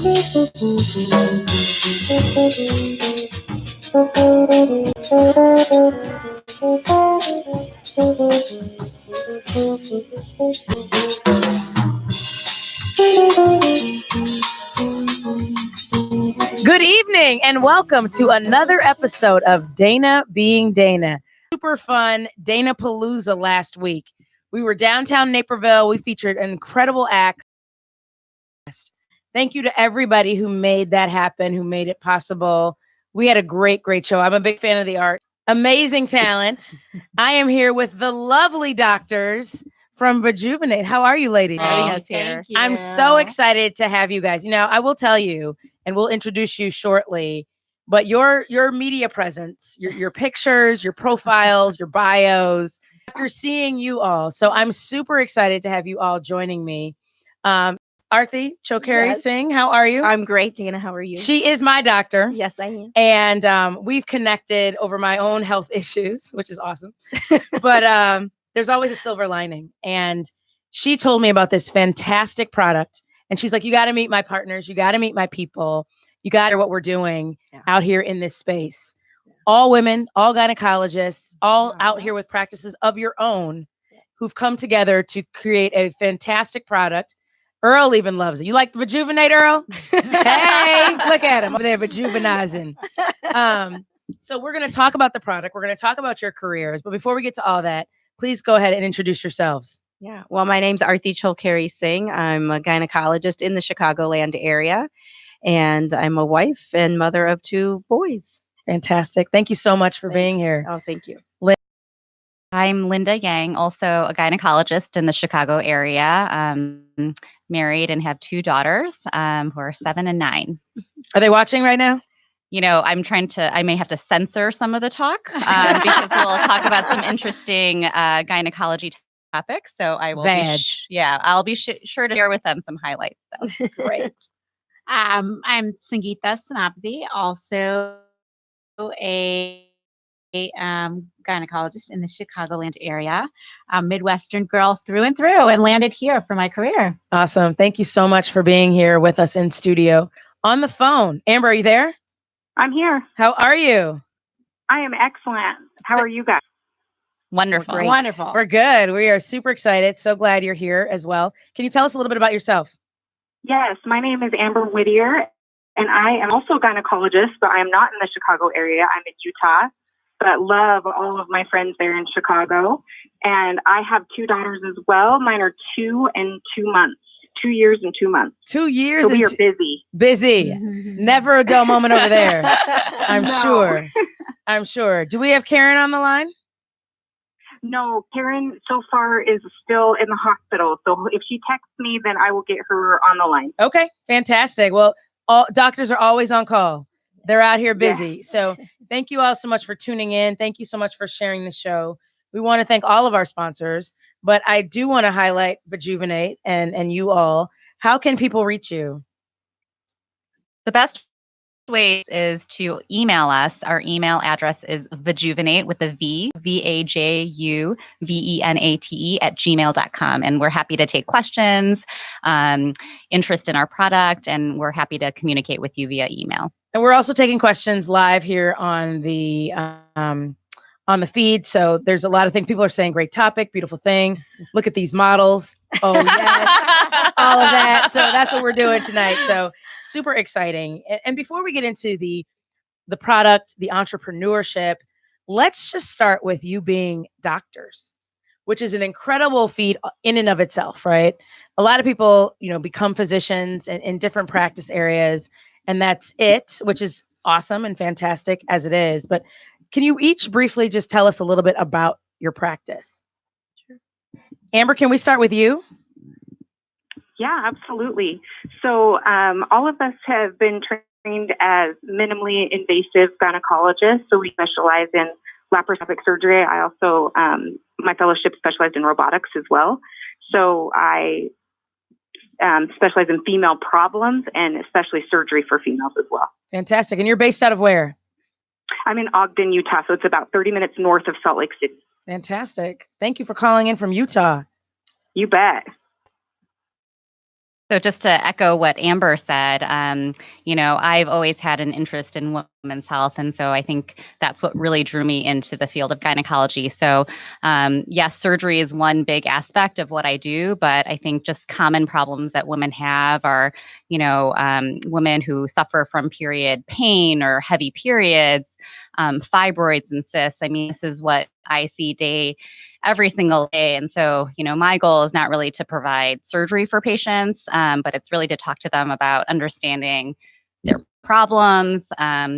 Good evening and welcome to another episode of Dana Being Dana. Super fun Dana Palooza last week. We were downtown Naperville. We featured an incredible act. Thank you to everybody who made that happen, who made it possible. We had a great show. I'm a big fan of the art. Amazing talent. I am here with the lovely doctors from Vajuvenate. How are you, ladies? Having us here. I'm so excited to have you guys. You know, I will tell you, and we'll introduce you shortly, but your media presence, your pictures, your profiles, your bios, after seeing you all. So I'm super excited to have you all joining me. Arthi Chokeri Singh, how are you? I'm great, Dana. How are you? She is my doctor. Yes, I am. And we've connected over my own health issues, which is awesome. But there's always a silver lining. And she told me about this fantastic product. And she's like, you got to meet my partners. You got to meet my people. You got to hear what we're doing out here in this space. All women, all gynecologists, all out here with practices of your own who've come together to create a fantastic product. Earl even loves it. You like the Vajuvenate, Earl? Hey, look at him over there, vajuvenizing. So we're going to talk about the product. We're going to talk about your careers. But before we get to all that, please go ahead and introduce yourselves. Yeah. Well, my name's Arthi Chokeri Singh. I'm a gynecologist in the Chicagoland area, and I'm a wife and mother of 2 boys. Fantastic. Thank you so much for being here. Oh, thank you. I'm Linda Yang, also a gynecologist in the Chicago area. Married and have 2 daughters who are 7 and 9. Are they watching right now? You know, I may have to censor some of the talk because we'll talk about some interesting gynecology topics. So I will I'll be sure to share with them some highlights. So. Great. I'm Sangeeta Sanapati, also a gynecologist in the Chicagoland area. I'm a Midwestern girl through and through and landed here for my career. Awesome. Thank you so much for being here with us in studio. On the phone, Amber, are you there? I'm here. How are you? I am excellent. How are you guys? Wonderful. Great. Wonderful. We're good. We are super excited. So glad you're here as well. Can you tell us a little bit about yourself? Yes, my name is Amber Whittier, and I am also a gynecologist, but I am not in the Chicago area. I'm in Utah, but love all of my friends there in Chicago. And I have 2 daughters as well. Mine are 2 and 2 months. 2 years and 2 months. 2 years. So we are busy. Busy. Never a dull moment over there. I'm sure. Do we have Karen on the line? No, Karen so far is still in the hospital. So if she texts me, then I will get her on the line. Okay, fantastic. Well, all doctors are always on call. They're out here busy. Yeah. So thank you all so much for tuning in. Thank you so much for sharing the show. We want to thank all of our sponsors, but I do want to highlight Vajuvenate and you all. How can people reach you? The best way is to email us. Our email address is vajuvenate with a V, VAJUVENATE @gmail.com. And we're happy to take questions, interest in our product, and we're happy to communicate with you via email. And we're also taking questions live here on the feed. So there's a lot of things. People are saying, great topic, beautiful thing. Look at these models. Oh, yes. All of that. So that's what we're doing tonight. So super exciting. And before we get into the product, the entrepreneurship, let's just start with you being doctors, which is an incredible feat in and of itself, right? A lot of people, become physicians in different practice areas, and that's it, which is awesome and fantastic as it is. But can you each briefly just tell us a little bit about your practice? Sure. Amber, can we start with you? Yeah, absolutely. So all of us have been trained as minimally invasive gynecologists. So we specialize in laparoscopic surgery. I also, my fellowship specialized in robotics as well. So I specialize in female problems and especially surgery for females as well. Fantastic. And you're based out of where? I'm in Ogden, Utah. So it's about 30 minutes north of Salt Lake City. Fantastic. Thank you for calling in from Utah. You bet. So just to echo what Amber said, I've always had an interest in women's health. And so I think that's what really drew me into the field of gynecology. So yes, surgery is one big aspect of what I do, but I think just common problems that women have are, women who suffer from period pain or heavy periods, fibroids and cysts. I mean, this is what I see every single day. And so, my goal is not really to provide surgery for patients, but it's really to talk to them about understanding their problems,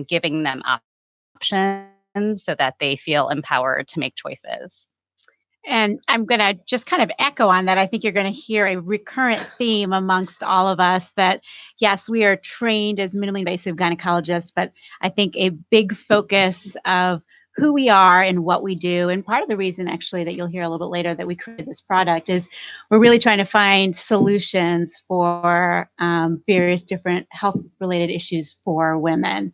giving them options so that they feel empowered to make choices. And I'm going to just kind of echo on that. I think you're going to hear a recurrent theme amongst all of us that, yes, we are trained as minimally invasive gynecologists, but I think a big focus of who we are and what we do. And part of the reason actually that you'll hear a little bit later that we created this product is we're really trying to find solutions for various different health related issues for women.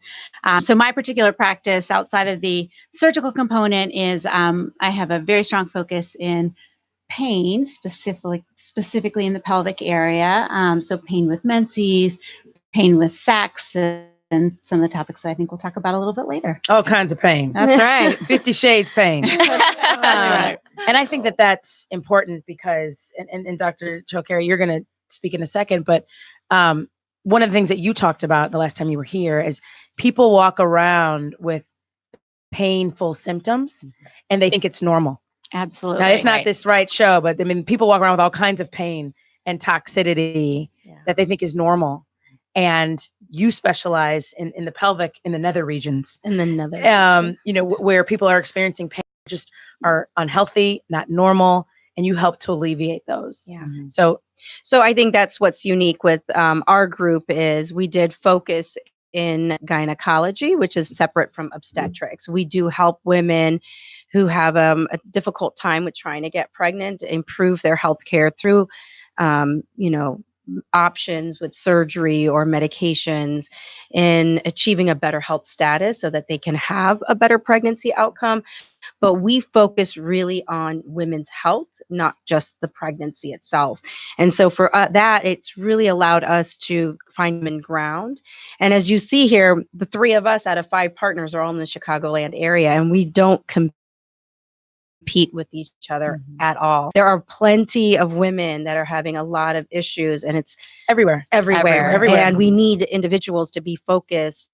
So my particular practice outside of the surgical component is I have a very strong focus in pain, specifically in the pelvic area. So pain with menses, pain with sex, and some of the topics that I think we'll talk about a little bit later. All kinds of pain. That's right. 50 Shades pain. Right. And I think that that's important because, and Dr. Chokeri, you're going to speak in a second, but one of the things that you talked about the last time you were here is people walk around with painful symptoms and they think it's normal. Absolutely. Now, it's not this right show, but I mean, people walk around with all kinds of pain and toxicity that they think is normal. And you specialize in the pelvic, in the nether regions. In the nether regions. Where people are experiencing pain, just are unhealthy, not normal, and you help to alleviate those. Yeah. Mm-hmm. So I think that's what's unique with our group is we did focus in gynecology, which is separate from obstetrics. We do help women who have a difficult time with trying to get pregnant, improve their health care through, options with surgery or medications in achieving a better health status so that they can have a better pregnancy outcome. But we focus really on women's health, not just the pregnancy itself. And so for that, it's really allowed us to find common ground. And as you see here, the 3 of us out of 5 partners are all in the Chicagoland area, and we don't compete with each other at all. There are plenty of women that are having a lot of issues, and it's everywhere. And we need individuals to be focused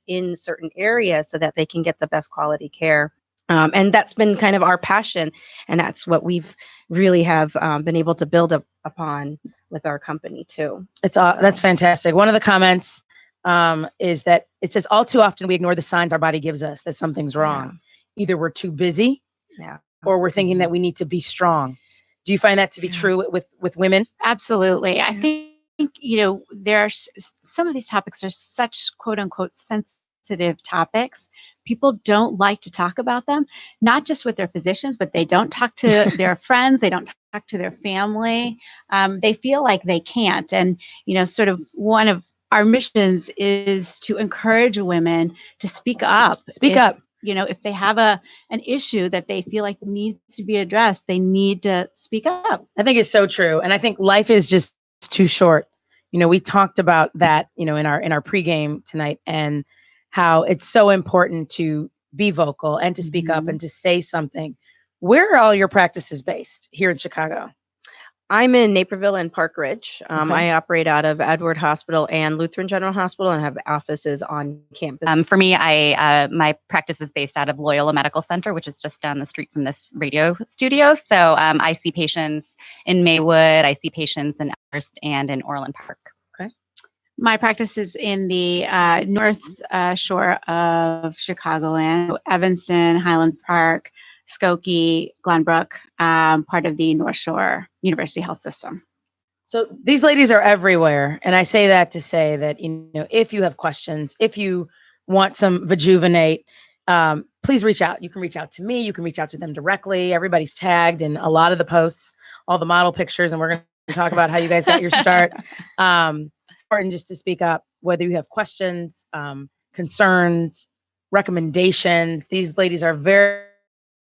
in certain areas so that they can get the best quality care. And that's been kind of our passion, and that's what we've really have been able to build upon with our company too. That's fantastic. One of the comments is that it says all too often we ignore the signs our body gives us that something's wrong. Yeah. Either we're too busy, or we're thinking that we need to be strong. Do you find that to be true with women? Absolutely. I think there are some of these topics are such quote unquote sensitive topics. People don't like to talk about them, not just with their physicians, but they don't talk to their friends. They don't talk to their family. They feel like they can't. And, sort of one of our missions is to encourage women to speak up. If they have an issue that they feel like needs to be addressed, they need to speak up. I think it's so true. And I think life is just too short. We talked about that, in our pregame tonight, and how it's so important to be vocal and to speak up and to say something. Where are all your practices based here in Chicago? I'm in Naperville and Park Ridge. I operate out of Edward Hospital and Lutheran General Hospital and have offices on campus. For me, my practice is based out of Loyola Medical Center, which is just down the street from this radio studio. So I see patients in Maywood, I see patients in Elmhurst and in Orland Park. Okay. My practice is in the north shore of Chicagoland, Evanston, Highland Park, Skokie, Glenbrook, part of the North Shore University Health System. So these ladies are everywhere. And I say that to say that, if you have questions, if you want some Vajuvenate, please reach out. You can reach out to me. You can reach out to them directly. Everybody's tagged in a lot of the posts, all the model pictures, and we're going to talk about how you guys got your start. Important just to speak up, whether you have questions, concerns, recommendations. These ladies are very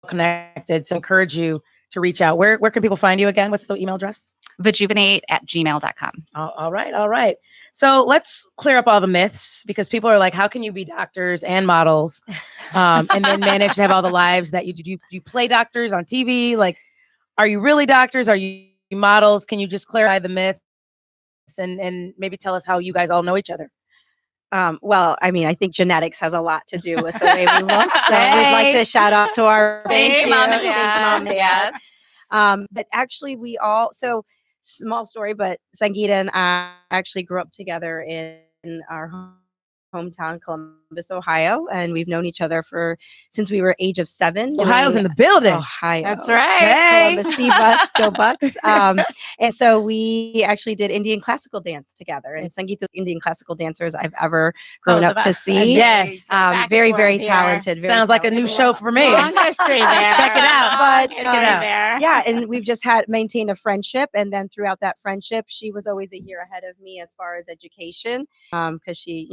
connected, so encourage you to reach out. Where can people find you again? What's the email address? vajuvenate@gmail.com. All right. So let's clear up all the myths, because people are like, how can you be doctors and models and then manage to have all the lives that you do? You play doctors on TV? Like, are you really doctors? Are you models? Can you just clarify the myths and maybe tell us how you guys all know each other? Well, I mean, I think genetics has a lot to do with the way we look. So we'd like to shout out to our Thank you, Mom and Thank you, Dad. Mom and Dad. But actually, so small story, but Sangeeta and I actually grew up together in our hometown, Columbus, Ohio, and we've known each other since we were age of 7. Ohio's in the building. Ohio. That's right. Hey. Columbus, C-Bus, go Bucks. And so we actually did Indian classical dance together. And Sangeeta's Indian classical dancers I've ever grown up to see. Yes. Very, very talented. Sounds like a new show for me. Long history there. Check it out. Long Check it out. there. Yeah, and we've just maintained a friendship, and then throughout that friendship, she was always a year ahead of me as far as education, because she,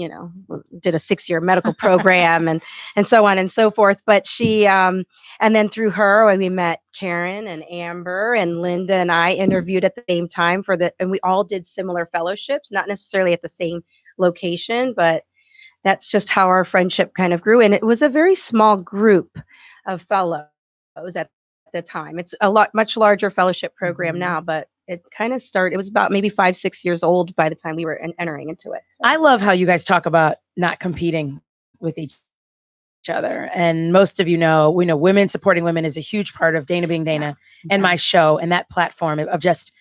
did a 6-year medical program and so on and so forth. But she, and then through her, we met Karen and Amber and Linda, and I interviewed at the same time and we all did similar fellowships, not necessarily at the same location, but that's just how our friendship kind of grew. And it was a very small group of fellows at the time. It's much larger fellowship program now, but it kind of started, it was about maybe 5-6 years old by the time we were entering into it. So. I love how you guys talk about not competing with each other. And most of we know women supporting women is a huge part of Dana Being Dana and my show, and that platform of just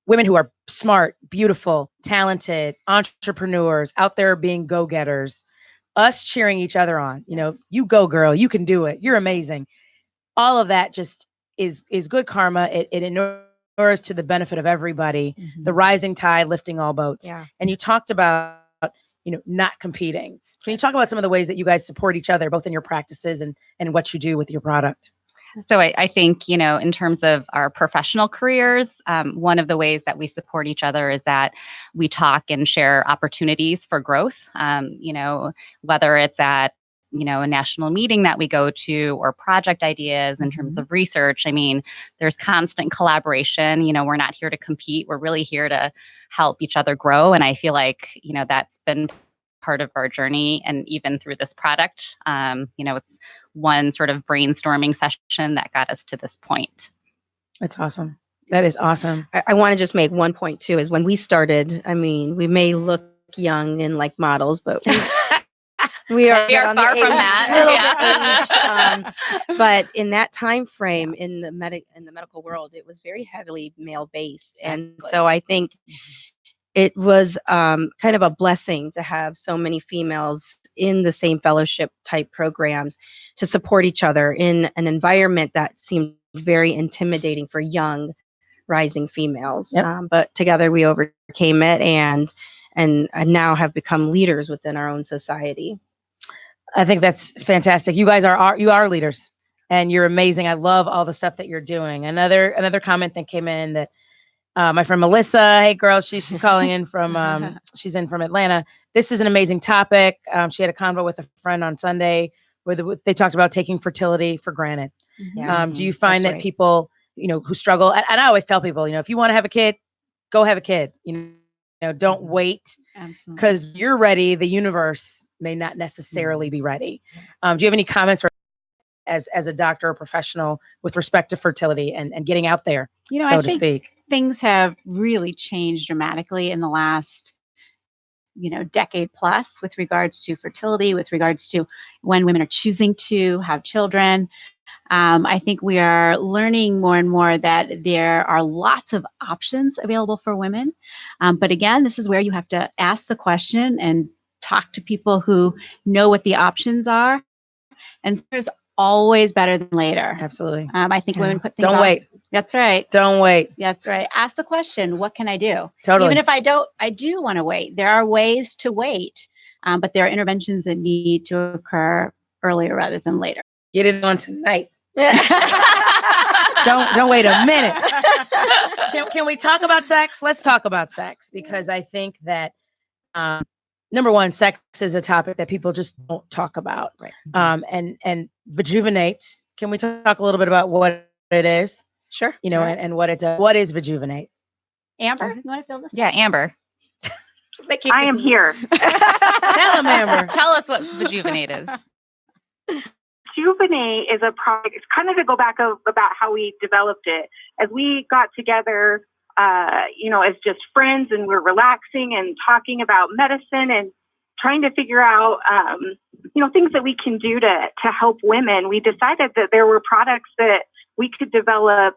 women who are smart, beautiful, talented, entrepreneurs out there being go-getters, us cheering each other on. You go, girl, you can do it. You're amazing. All of that just is good karma. It inures to the benefit of everybody. Mm-hmm. The rising tide lifting all boats. Yeah. And you talked about, not competing. Can you talk about some of the ways that you guys support each other, both in your practices and what you do with your product? So I think, in terms of our professional careers, one of the ways that we support each other is that we talk and share opportunities for growth, whether it's at a national meeting that we go to or project ideas in terms of research. I mean, there's constant collaboration. We're not here to compete. We're really here to help each other grow. And I feel like, that's been part of our journey. And even through this product, it's one sort of brainstorming session that got us to this point. That's awesome. That is awesome. I want to just make one point too, is when we started, I mean, we may look young and like models, but we are far from that. But in that time frame in the medical world, it was very heavily male based, and so I think it was kind of a blessing to have so many females in the same fellowship type programs to support each other in an environment that seemed very intimidating for young rising females. Yep. But together we overcame it and now have become leaders within our own society. I think that's fantastic. You guys are leaders, and you're amazing. I love all the stuff that you're doing. Another comment that came in that my friend Melissa, hey girl, she's calling in from she's in from Atlanta. This is an amazing topic. She had a convo with a friend on Sunday where they talked about taking fertility for granted. Yeah. Do you find that people, who struggle, and I always tell people, if you want to have a kid, go have a kid. Don't wait, because you're ready. The universe may not necessarily be ready. Do you have any comments as a doctor or professional with respect to fertility and getting out there, so to speak? Things have really changed dramatically in the last, decade plus with regards to fertility, with regards to when women are choosing to have children. I think we are learning more and more that there are lots of options available for women. But again, this is where you have to ask the question and talk to people who know what the options are. And there's always better than later. Absolutely. I think women put things Don't off. wait. That's right. Don't wait. That's right. Ask the question, what can I do? Totally. Even if I do want to wait. There are ways to wait, but there are interventions that need to occur earlier rather than later. Get it on tonight. Don't wait a minute. Can we talk about sex? Let's talk about sex, because I think that number one, sex is a topic that people just don't talk about. Right. And Vajuvenate. Can we talk a little bit about what it is? Sure. And what it does. What is Vajuvenate? Amber, you want to fill this? Yeah, Amber. I am here. Tell them, Amber. Tell us what Vajuvenate is. Vajuvenate is a product. It's kind of to go back about how we developed it. As we got together, as just friends, and we're relaxing and talking about medicine and trying to figure out, things that we can do to help women. We decided that there were products that we could develop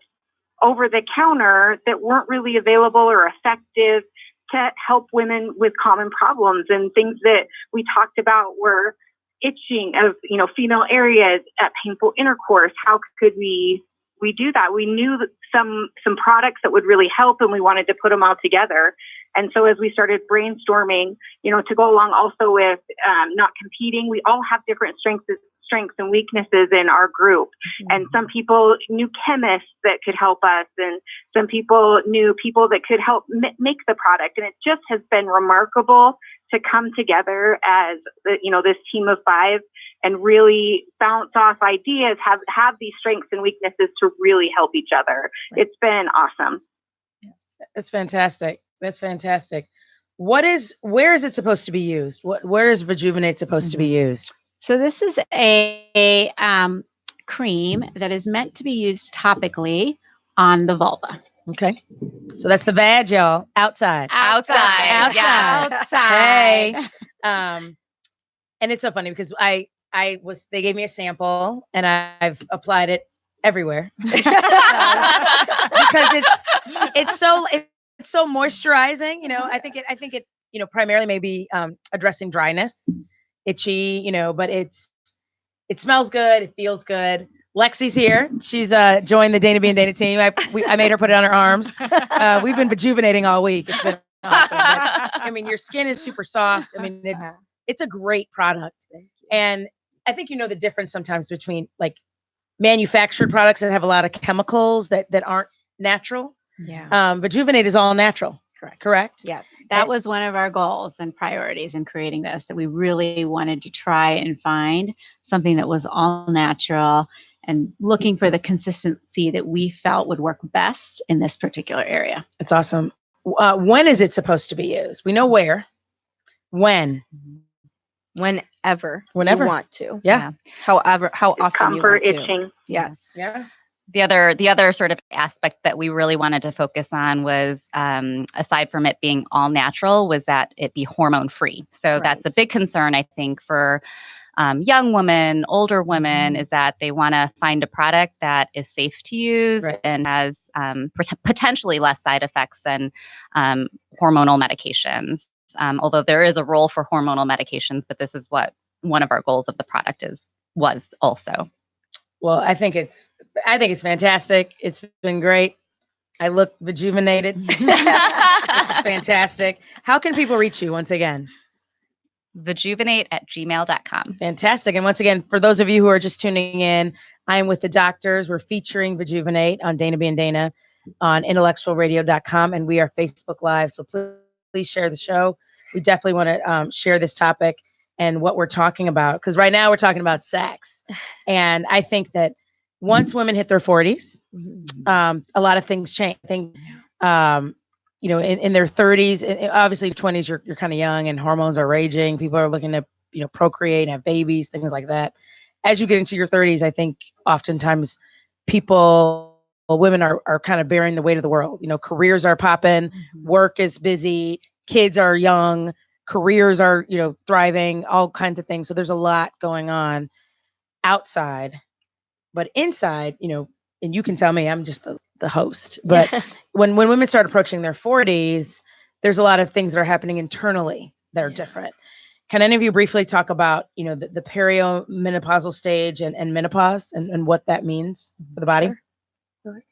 over the counter that weren't really available or effective to help women with common problems. And things that we talked about were itching of, female areas, painful intercourse. How could we do that? We knew that some products that would really help, and we wanted to put them all together. And so as we started brainstorming, to go along also with not competing, we all have different strengths and weaknesses in our group. Mm-hmm. And some people knew chemists that could help us, and some people knew people that could help make the product. And it just has been remarkable to come together as this team of 5 and really bounce off ideas, have these strengths and weaknesses to really help each other. Right. It's been awesome. That's fantastic. That's fantastic. Where is it supposed to be used? Where is Vajuvenate supposed to be used? So this is a cream that is meant to be used topically on the vulva. Okay. So that's the vag, y'all. Outside. Outside. Hey. And it's so funny because they gave me a sample and I've applied it everywhere. Because it's so moisturizing, I think it primarily maybe addressing dryness, itchy, but it smells good, it feels good. Lexi's here. She's joined the Dana B and Dana team. I made her put it on her arms. We've been Vajuvenating all week. It's been awesome. But, your skin is super soft. It's a great product. And I think the difference sometimes between like manufactured products that have a lot of chemicals that aren't natural. Yeah. Vajuvenate is all natural. Correct? Yes. That was one of our goals and priorities in creating this, that we really wanted to try and find something that was all natural and looking for the consistency that we felt would work best in this particular area. It's awesome. When is it supposed to be used? We know where. When? Whenever you want to. Yeah. How often comfort, you want itching. to. Yes. Yeah. The other sort of aspect that we really wanted to focus on was, aside from it being all natural, was that it be hormone free. So that's a big concern, I think, for young women, older women, is that they want to find a product that is safe to use and has potentially less side effects than hormonal medications. Although there is a role for hormonal medications, but this is what one of our goals of the product was also. Well, I think it's fantastic. It's been great. I look rejuvenated. It's fantastic. How can people reach you once again? Vajuvenate@gmail.com. Fantastic. And once again, for those of you who are just tuning in, I am with the doctors. We're featuring Vajuvenate on Dana B and Dana on IntellectualRadio.com, and we are Facebook Live. So please share the show. We definitely want to share this topic and what we're talking about, because right now we're talking about sex. And I think that once women hit their 40s, a lot of things change. I think, in their 30s, obviously 20s, you're kind of young and hormones are raging. People are looking to, procreate, have babies, things like that. As you get into your 30s, I think oftentimes women are kind of bearing the weight of the world. Careers are popping, work is busy, kids are young, careers are, thriving, all kinds of things. So there's a lot going on outside, but inside, and you can tell me, I'm just the host, but when women start approaching their 40s, there's a lot of things that are happening internally that are different. Can any of you briefly talk about, the perimenopausal stage and menopause and what that means for the body? Sure.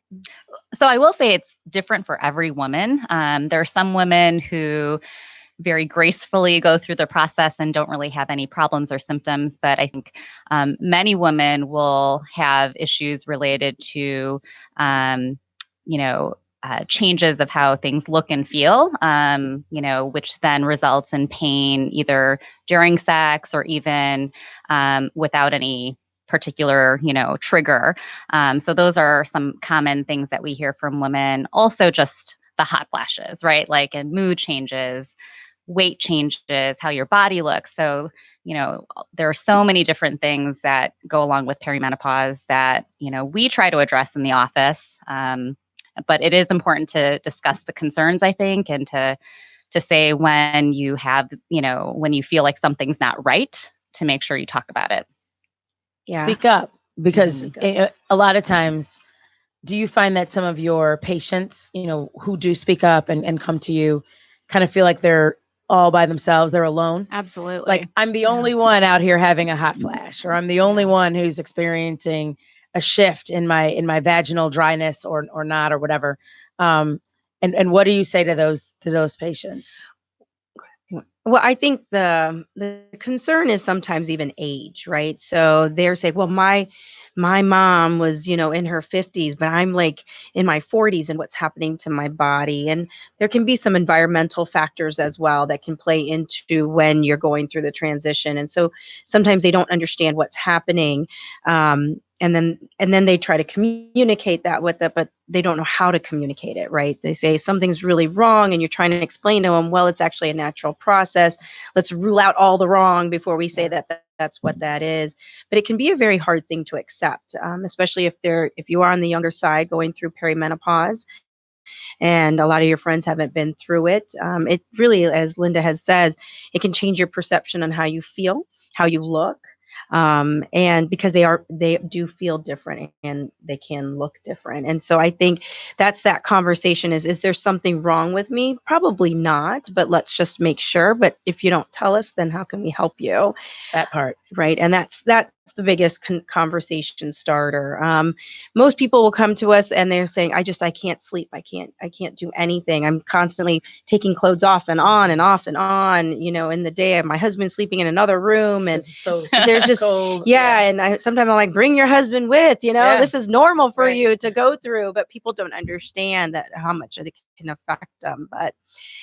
So I will say it's different for every woman. There are some women who very gracefully go through the process and don't really have any problems or symptoms. But I think many women will have issues related to, changes of how things look and feel, which then results in pain either during sex or even without any particular, trigger. So those are some common things that we hear from women. Also just the hot flashes, right? Like, and mood changes, weight changes, how your body looks. So, there are so many different things that go along with perimenopause that, we try to address in the office. But it is important to discuss the concerns, I think, and to say when you have, when you feel like something's not right, to make sure you talk about it. Yeah. Speak up, because a lot of times, do you find that some of your patients, who do speak up and come to you, kind of feel like they're all by themselves, they're alone? Absolutely. Like, I'm the only one out here having a hot flash, or I'm the only one who's experiencing a shift in my vaginal dryness or not, or whatever. And what do you say to those patients? Well, I think the concern is sometimes even age, right? So they're saying, well, my mom was, in her 50s, but I'm like in my 40s, and what's happening to my body? And there can be some environmental factors as well that can play into when you're going through the transition. And so sometimes they don't understand what's happening. And then they try to communicate that with it, but they don't know how to communicate it, right? They say something's really wrong, and you're trying to explain to them, well, it's actually a natural process. Let's rule out all the wrong before we say that that's what that is. But it can be a very hard thing to accept, especially if you are on the younger side going through perimenopause, and a lot of your friends haven't been through it. It really, as Linda has said, it can change your perception on how you feel, how you look. And because they do feel different, and they can look different. And so I think that's that conversation is there something wrong with me? Probably not, but let's just make sure. But if you don't tell us, then how can we help you? That part. Right. And that's the biggest conversation starter. Most people will come to us and they're saying, I can't sleep. I can't do anything. I'm constantly taking clothes off and on and off and on, in the day. My husband's sleeping in another room, and so they're just, cold. And sometimes I'm like, bring your husband with, this is normal for you to go through, but people don't understand that how much it can affect them. But,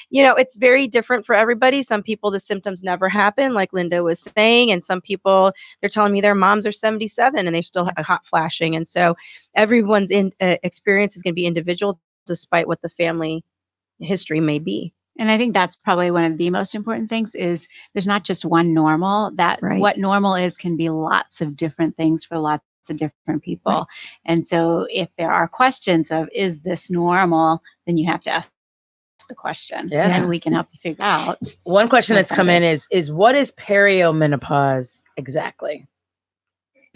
it's very different for everybody. Some people, the symptoms never happen, like Linda was saying, and some people, they're telling me their moms are 77 and they still have hot flashing. And so everyone's experience is going to be individual, despite what the family history may be. And I think that's probably one of the most important things is there's not just one normal. That what normal is can be lots of different things for lots of different people. Right. And so if there are questions of, is this normal, then you have to ask the question, and we can help you figure out. One question that's come in is what is perimenopause exactly?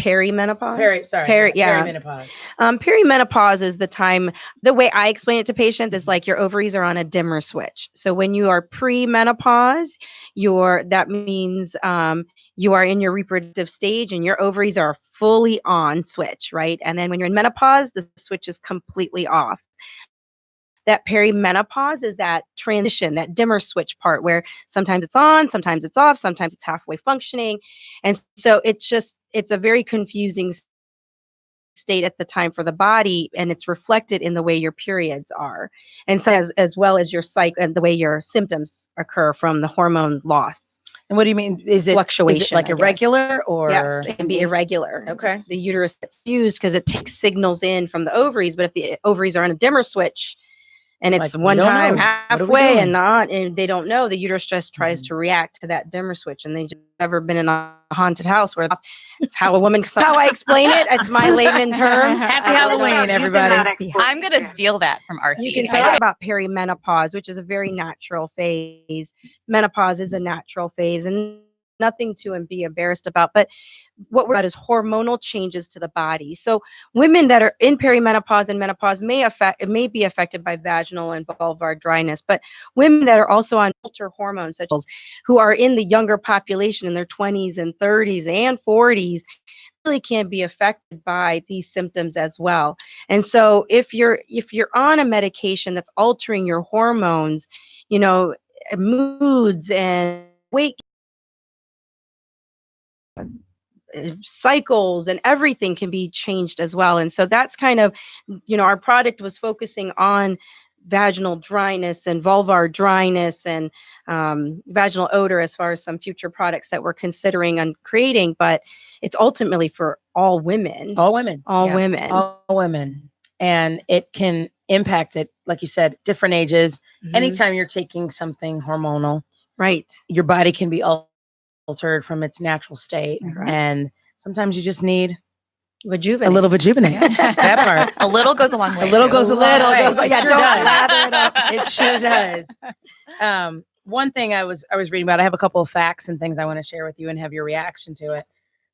Perimenopause? Perimenopause. Perimenopause is the time, the way I explain it to patients is like your ovaries are on a dimmer switch. So when you are premenopause, that means you are in your reproductive stage and your ovaries are fully on switch, right? And then when you're in menopause, the switch is completely off. That perimenopause is that transition, that dimmer switch part where sometimes it's on, sometimes it's off, sometimes it's halfway functioning. And so it's a very confusing state at the time for the body, and it's reflected in the way your periods are. And so as well as your cycle and the way your symptoms occur from the hormone loss. And what do you mean? Is it fluctuation? Is it like irregular or? Yes, it can be irregular. Okay. The uterus gets fused because it takes signals in from the ovaries, but if the ovaries are on a dimmer switch, and it's one time halfway and they don't know, the uterus just tries to react to that dimmer switch. And they've never been in a haunted house where it's how a woman, how I explain it. It's my layman terms. Happy Halloween, everybody. I'm going to steal that from Archie. You can talk about perimenopause, which is a very natural phase. Menopause is a natural phase and nothing to be embarrassed about. But what we're about is hormonal changes to the body. So women that are in perimenopause and menopause may be affected by vaginal and vulvar dryness, but women that are also on altered hormones, such as who are in the younger population in their 20s and 30s and 40s, really can be affected by these symptoms as well. And so if you're on a medication that's altering your hormones, moods and weight cycles and everything can be changed as well. And so that's kind of, our product was focusing on vaginal dryness and vulvar dryness and vaginal odor as far as some future products that we're considering on creating, but it's ultimately for all women. All women. All women. And it can impact it, like you said, different ages. Mhm. Anytime you're taking something hormonal, Right. your body can be altered from its natural state. Correct. And sometimes you just need Vajuvenate. a little Vajuvenate. Yeah. That part. A little goes a long way. A little goes a long way. goes- It yeah, sure don't does. lather it up. It sure does. One thing I was reading about, I have a couple of facts and things I want to share with you and have your reaction to it.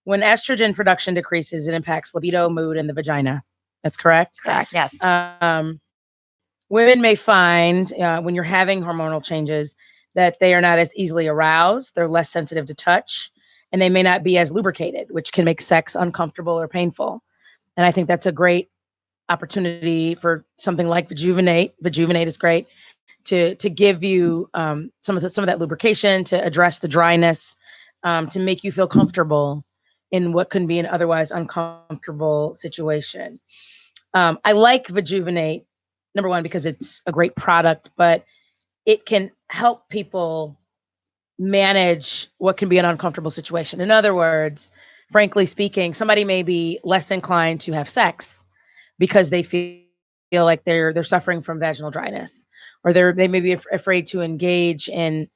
When estrogen production decreases, it impacts libido, mood, and the vagina. That's correct? Correct. Yes. Women may find when you're having hormonal changes that they are not as easily aroused, they're less sensitive to touch, and they may not be as lubricated, which can make sex uncomfortable or painful. And I think that's a great opportunity for something like Vajuvenate. Vajuvenate is great to give you some of that lubrication, to address the dryness, to make you feel comfortable in what can be an otherwise uncomfortable situation. I like Vajuvenate, number one, because it's a great product, but it can help people manage what can be an uncomfortable situation. In other words, frankly speaking, somebody may be less inclined to have sex because they feel like they're suffering from vaginal dryness, or they may be afraid to engage in,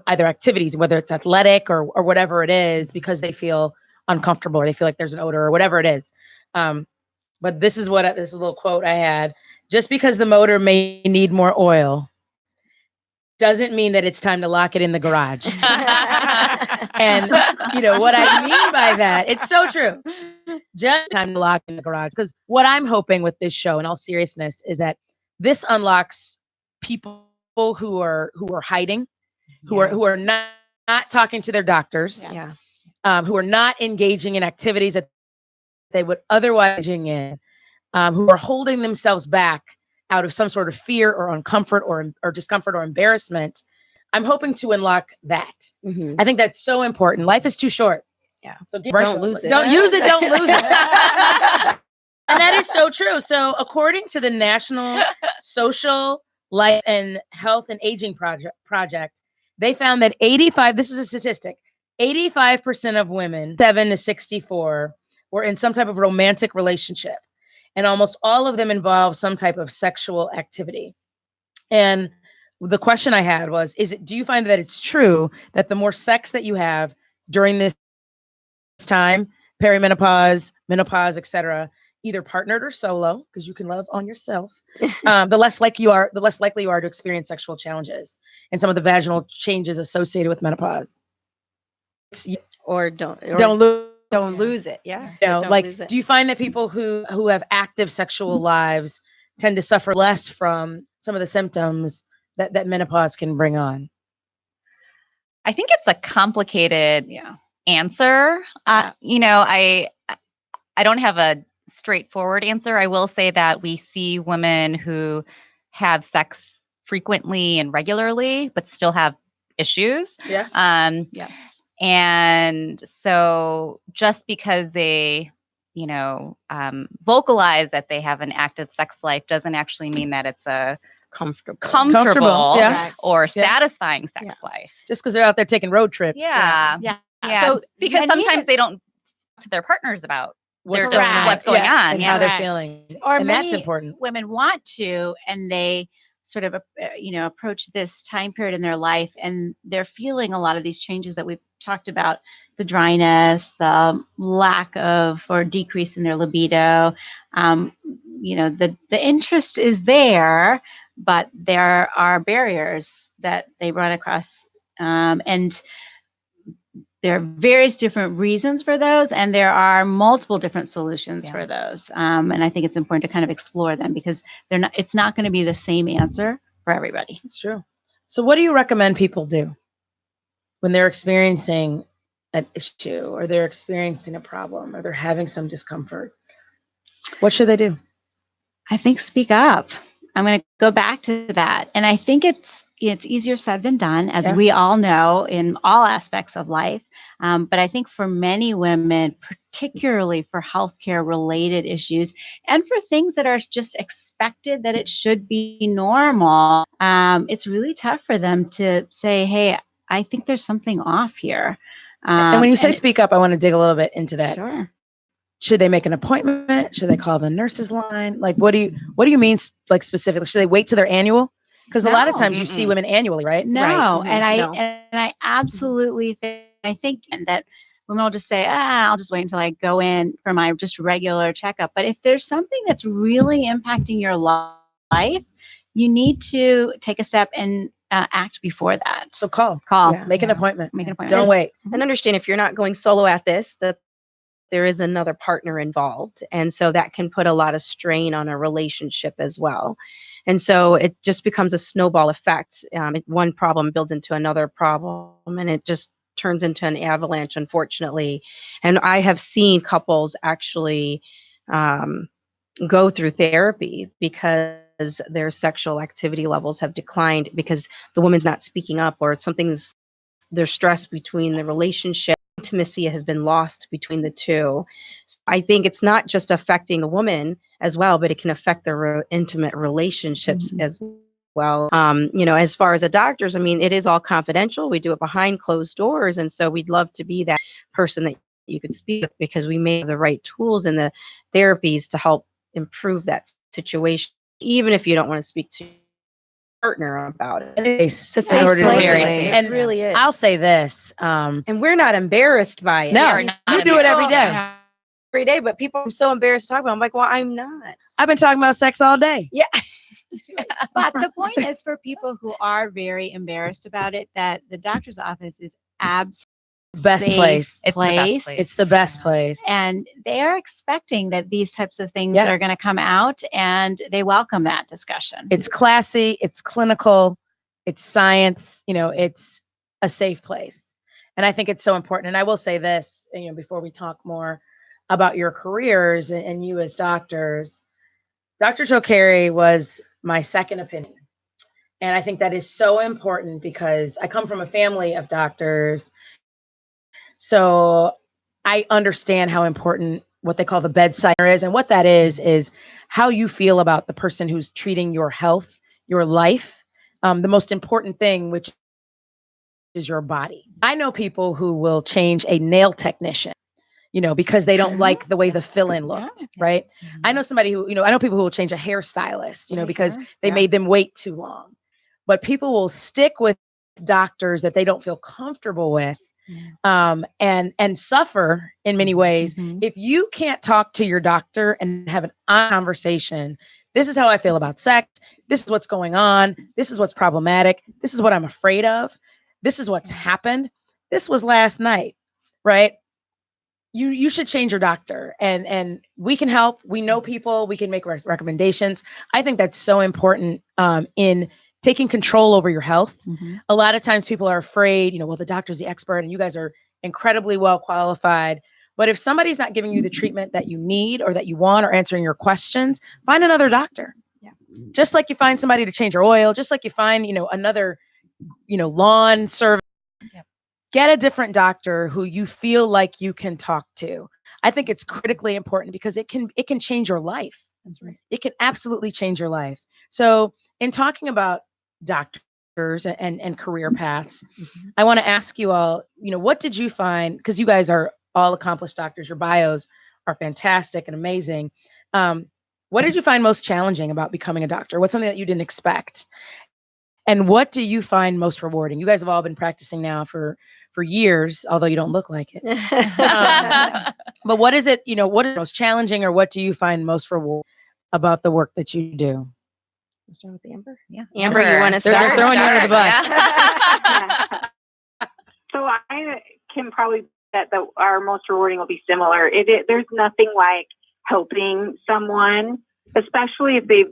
either activities, whether it's athletic or whatever it is, because they feel uncomfortable or they feel like there's an odor or whatever it is. But this is a little quote I had. Just because the motor may need more oil doesn't mean that it's time to lock it in the garage. And what I mean by that, it's so true. Just time to lock in the garage. Because what I'm hoping with this show, in all seriousness, is that this unlocks people who are hiding, who are not talking to their doctors, who are not engaging in activities that they would otherwise engage in, who are holding themselves back out of some sort of fear or uncomfort or discomfort or embarrassment. I'm hoping to unlock that. Mm-hmm. I think that's so important. Life is too short. Yeah. So don't lose it. Don't use it. Don't lose it. And that is so true. So according to the National Social Life and Health and Aging Project, they found that 85, this is a statistic, 85% of women 7 to 64 were in some type of romantic relationship. And almost all of them involve some type of sexual activity. And the question I had was, do you find that it's true that the more sex that you have during this time, perimenopause, menopause, etc., either partnered or solo, because you can love on yourself, the less likely you are to experience sexual challenges and some of the vaginal changes associated with menopause? Don't lose it. Yeah. Do you find that people who have active sexual lives tend to suffer less from some of the symptoms that menopause can bring on? I think it's a complicated answer. I don't have a straightforward answer. I will say that we see women who have sex frequently and regularly, but still have issues. Yes. Yes. And so just because they, vocalize that they have an active sex life doesn't actually mean that it's a comfortable or satisfying sex life. Just because they're out there taking road trips. Yeah. So because sometimes they don't talk to their partners about what's going on and how they're feeling. And that's important. Women want to, and they sort of, approach this time period in their life, and they're feeling a lot of these changes that we've talked about, the dryness, the lack of or decrease in their libido. The interest is there, but there are barriers that they run across. And there are various different reasons for those, and there are multiple different solutions for those. And I think it's important to kind of explore them, because it's not going to be the same answer for everybody. It's true. So what do you recommend people do when they're experiencing an issue, or they're experiencing a problem, or they're having some discomfort? What should they do? I think speak up. I'm going to go back to that. And I think it's easier said than done, as we all know, in all aspects of life. But I think for many women, particularly for healthcare related issues and for things that are just expected that it should be normal, it's really tough for them to say, hey, I think there's something off here. And when you say speak up, I want to dig a little bit into that. Sure. Should they make an appointment? Should they call the nurse's line? Like, what do you mean, like, specifically? Should they wait till their annual? Because a lot of times you see women annually, right? No, Right. And I absolutely think that women will just say, I'll just wait until I go in for my just regular checkup. But if there's something that's really impacting your life, you need to take a step and act before that. So call, make an appointment. Don't wait. And understand, if you're not going solo at this, that there is another partner involved. And so that can put a lot of strain on a relationship as well. And so it just becomes a snowball effect. One problem builds into another problem, and it just turns into an avalanche, unfortunately. And I have seen couples actually go through therapy because their sexual activity levels have declined because the woman's not speaking up, or there's stress between the relationship. Intimacy has been lost between the two. So I think it's not just affecting the woman as well, but it can affect their intimate relationships as well. As far as the doctors, I mean, it is all confidential. We do it behind closed doors. And so we'd love to be that person that you could speak with, because we may have the right tools and the therapies to help improve that situation, even if you don't want to speak to partner about it. It's in order to and really is. I'll say this, and we're not embarrassed by it. No, you do it every day. Every day, but people are so embarrassed to talk about it. I'm like, well, I'm not. I've been talking about sex all day. Yeah. But the point is, for people who are very embarrassed about it, that the doctor's office is absolutely best place. It's the best place. And they're expecting that these types of things are going to come out, and they welcome that discussion. It's classy, it's clinical, it's science, it's a safe place. And I think it's so important. And I will say this, before we talk more about your careers and you as doctors, Dr. Joe Carey was my second opinion. And I think that is so important because I come from a family of doctors. So I understand how important what they call the bedside is. And what that is how you feel about the person who's treating your health, your life, the most important thing, which is your body. I know people who will change a nail technician, because they don't like the way the fill-in looked, right? I know somebody who, I know people who will change a hairstylist, because they made them wait too long. But people will stick with doctors that they don't feel comfortable with. And suffer in many ways. If you can't talk to your doctor and have an honest conversation, this is how I feel about sex. This is what's going on. This is what's problematic. This is what I'm afraid of. This is what's happened. This was last night, right? You should change your doctor, and we can help. We know people. We can make recommendations. I think that's so important in taking control over your health. A lot of times people are afraid, well, the doctor's the expert and you guys are incredibly well qualified. But if somebody's not giving you the treatment that you need or that you want, or answering your questions, find another doctor. Just like you find somebody to change your oil, just like you find, another, lawn service. Get a different doctor who you feel like you can talk to. I think it's critically important because it can change your life. That's right. It can absolutely change your life. So in talking about doctors and career paths, I want to ask you all, what did you find, because you guys are all accomplished doctors, your bios are fantastic and amazing. What did you find most challenging about becoming a doctor? What's something that you didn't expect? And what do you find most rewarding? You guys have all been practicing now for years, although you don't look like it. But what is it, what is most challenging, or what do you find most rewarding about the work that you do? Let's start with Amber. Yeah. Amber, you want to start? They're throwing you under the bus. So I can probably bet that our most rewarding will be similar. There's nothing like helping someone, especially if they've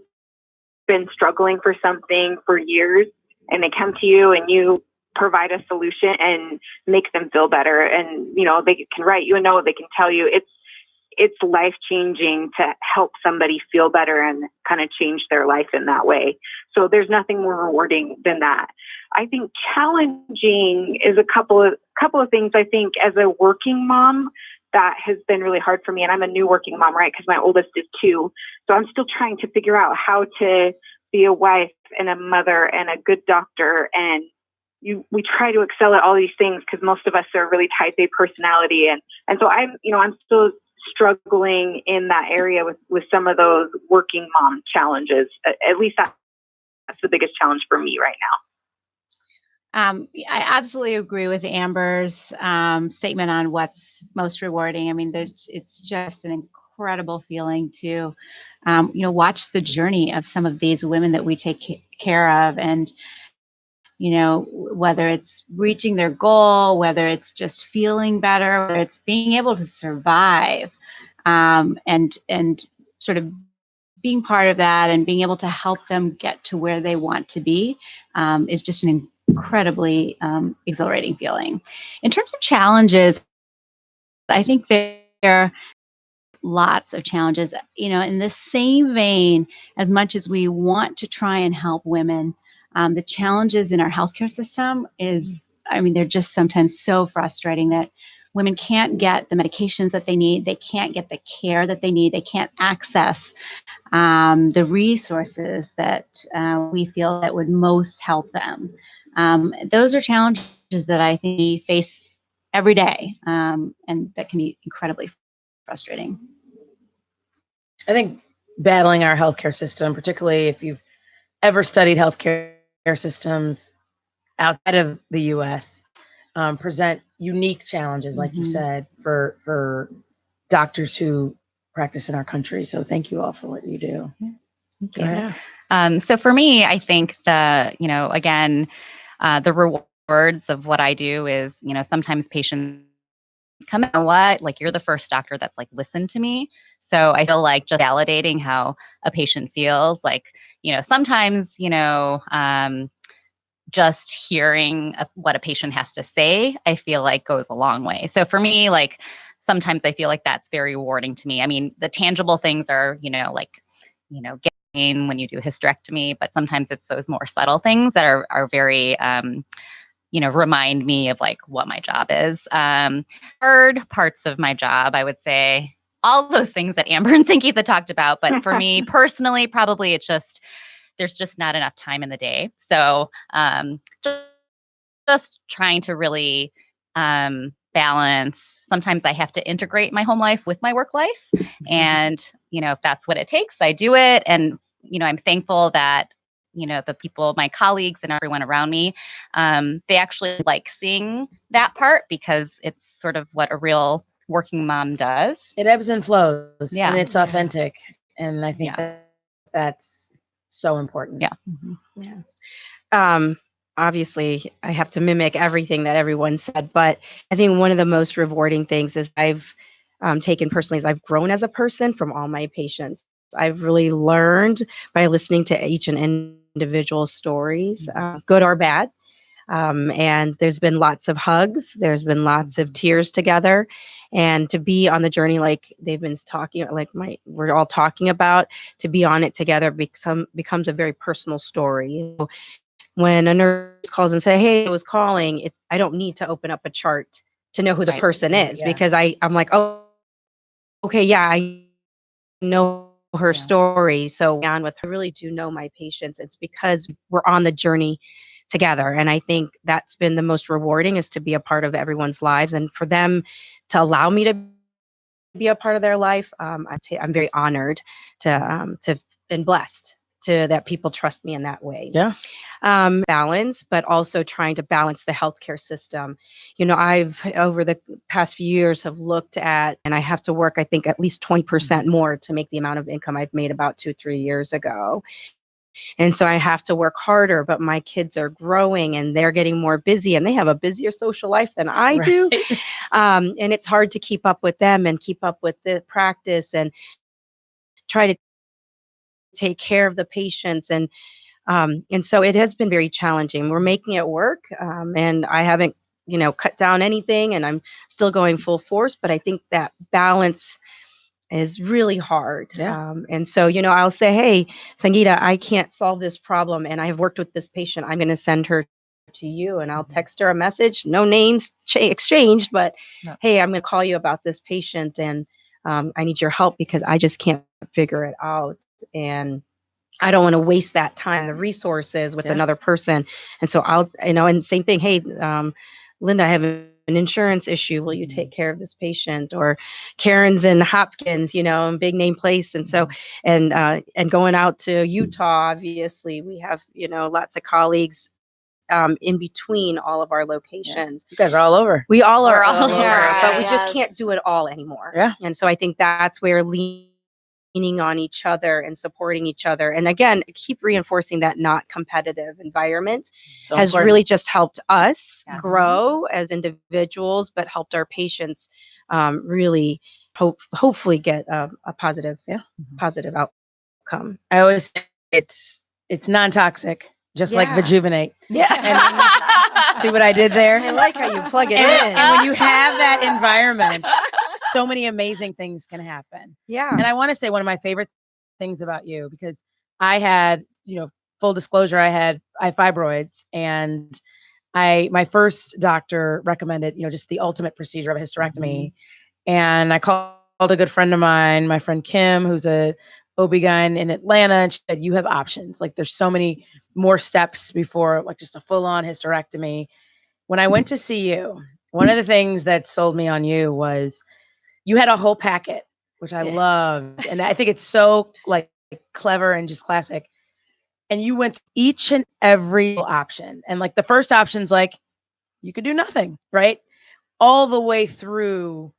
been struggling for something for years, and they come to you and you provide a solution and make them feel better. And, they can write you a note, they can tell you. It's life-changing to help somebody feel better and kind of change their life in that way. So there's nothing more rewarding than that. I think challenging is a couple of things. I think as a working mom, that has been really hard for me. And I'm a new working mom, right? Because my oldest is 2. So I'm still trying to figure out how to be a wife and a mother and a good doctor. And we try to excel at all these things because most of us are really type A personality. And so I'm still struggling in that area with some of those working mom challenges. At least that's the biggest challenge for me right now. I absolutely agree with Amber's statement on what's most rewarding. I mean, it's just an incredible feeling to, watch the journey of some of these women that we take care of, and whether it's reaching their goal, whether it's just feeling better, whether it's being able to survive, and sort of being part of that and being able to help them get to where they want to be, is just an incredibly exhilarating feeling. In terms of challenges, I think there are lots of challenges. In the same vein, as much as we want to try and help women, the challenges in our healthcare system they're just sometimes so frustrating that women can't get the medications that they need. They can't get the care that they need. They can't access the resources that we feel that would most help them. Those are challenges that I think we face every day, and that can be incredibly frustrating. I think battling our healthcare system, particularly if you've ever studied healthcare systems outside of the U.S., present unique challenges, like you said, for doctors who practice in our country. So thank you all for what you do. Yeah. So for me, I think the rewards of what I do is, sometimes patients come in, like, you're the first doctor that's like listened to me. So I feel like just validating how a patient feels, like, sometimes, just hearing what a patient has to say, I feel like goes a long way. So for me, like, sometimes I feel like that's very rewarding to me. I mean, the tangible things are, getting when you do a hysterectomy, but sometimes it's those more subtle things that are very, remind me of like what my job is. Hard parts of my job, I would say all those things that Amber and Sangeeta talked about. But for me personally, probably there's just not enough time in the day. So just trying to really balance. Sometimes I have to integrate my home life with my work life. And, if that's what it takes, I do it. And, I'm thankful that, the people, my colleagues and everyone around me, they actually like seeing that part, because it's sort of what a real working mom does. It ebbs and flows, and it's authentic. And I think that's so important. Obviously, I have to mimic everything that everyone said, but I think one of the most rewarding things is I've taken personally is I've grown as a person from all my patients. I've really learned by listening to each and individual stories, good or bad. And there's been lots of hugs. There's been lots of tears together. And to be on the journey, like they've been talking, we're all talking about, to be on it together becomes a very personal story. When a nurse calls and say, "Hey, I was calling," I don't need to open up a chart to know who the person is, because I'm like, "Oh, okay, yeah, I know her story." So on with, I really do know my patients. It's because we're on the journey together. And I think that's been the most rewarding, is to be a part of everyone's lives, and for them to allow me to be a part of their life. I'm very honored to been blessed that people trust me in that way. Balance, but also trying to balance the healthcare system. I've over the past few years have looked at, and I have to work, I think, at least 20% more to make the amount of income I've made about 2-3 years ago. And so I have to work harder, but my kids are growing and they're getting more busy, and they have a busier social life than I do. And it's hard to keep up with them and keep up with the practice and try to take care of the patients. And so it has been very challenging. We're making it work. And I haven't, cut down anything, and I'm still going full force, but I think that balance is really hard. And so, I'll say, "Hey, Sangeeta, I can't solve this problem, and I've worked with this patient. I'm going to send her to you," and I'll text her a message, no names exchanged, but "Hey, I'm going to call you about this patient, and I need your help because I just can't figure it out. And I don't want to waste that time, the resources with another person." And so I'll, and same thing. "Hey, Linda, I haven't an insurance issue. Will you take care of this patient? Or Karen's in Hopkins, and big name place. And so, and going out to Utah, obviously we have, lots of colleagues in between all of our locations. You guys are all over. We all are We're all all over, over, but we just can't do it all anymore. Yeah. And so I think that's where leaning on each other and supporting each other. And again, keep reinforcing that not competitive environment has really just helped us grow as individuals, but helped our patients really hopefully get a positive outcome. I always say it's non-toxic, just like Vajuvenate. Yeah. See what I did there? I like how you plug it in. And when you have that environment, so many amazing things can happen. Yeah. And I want to say one of my favorite things about you, because I had, full disclosure, I have fibroids, and my first doctor recommended, just the ultimate procedure of a hysterectomy. And I called a good friend of mine, my friend Kim, who's a OB-GYN in Atlanta, and she said, you have options. Like, there's so many more steps before like just a full-on hysterectomy. When I went to see you, one of the things that sold me on you was you had a whole packet, which I loved. And I think it's so like clever and just classic. And you went each and every option. And like the first option's like, you could do nothing, right? All the way through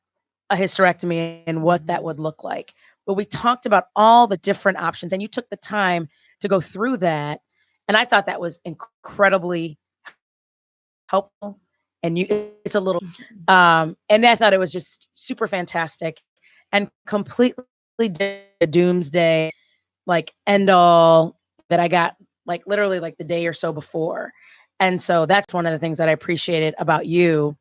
a hysterectomy and what that would look like. But we talked about all the different options, and you took the time to go through that. And I thought that was incredibly helpful. And it's a little, and I thought it was just super fantastic and completely did a doomsday, like end all that I got like literally like the day or so before. And so that's one of the things that I appreciated about you.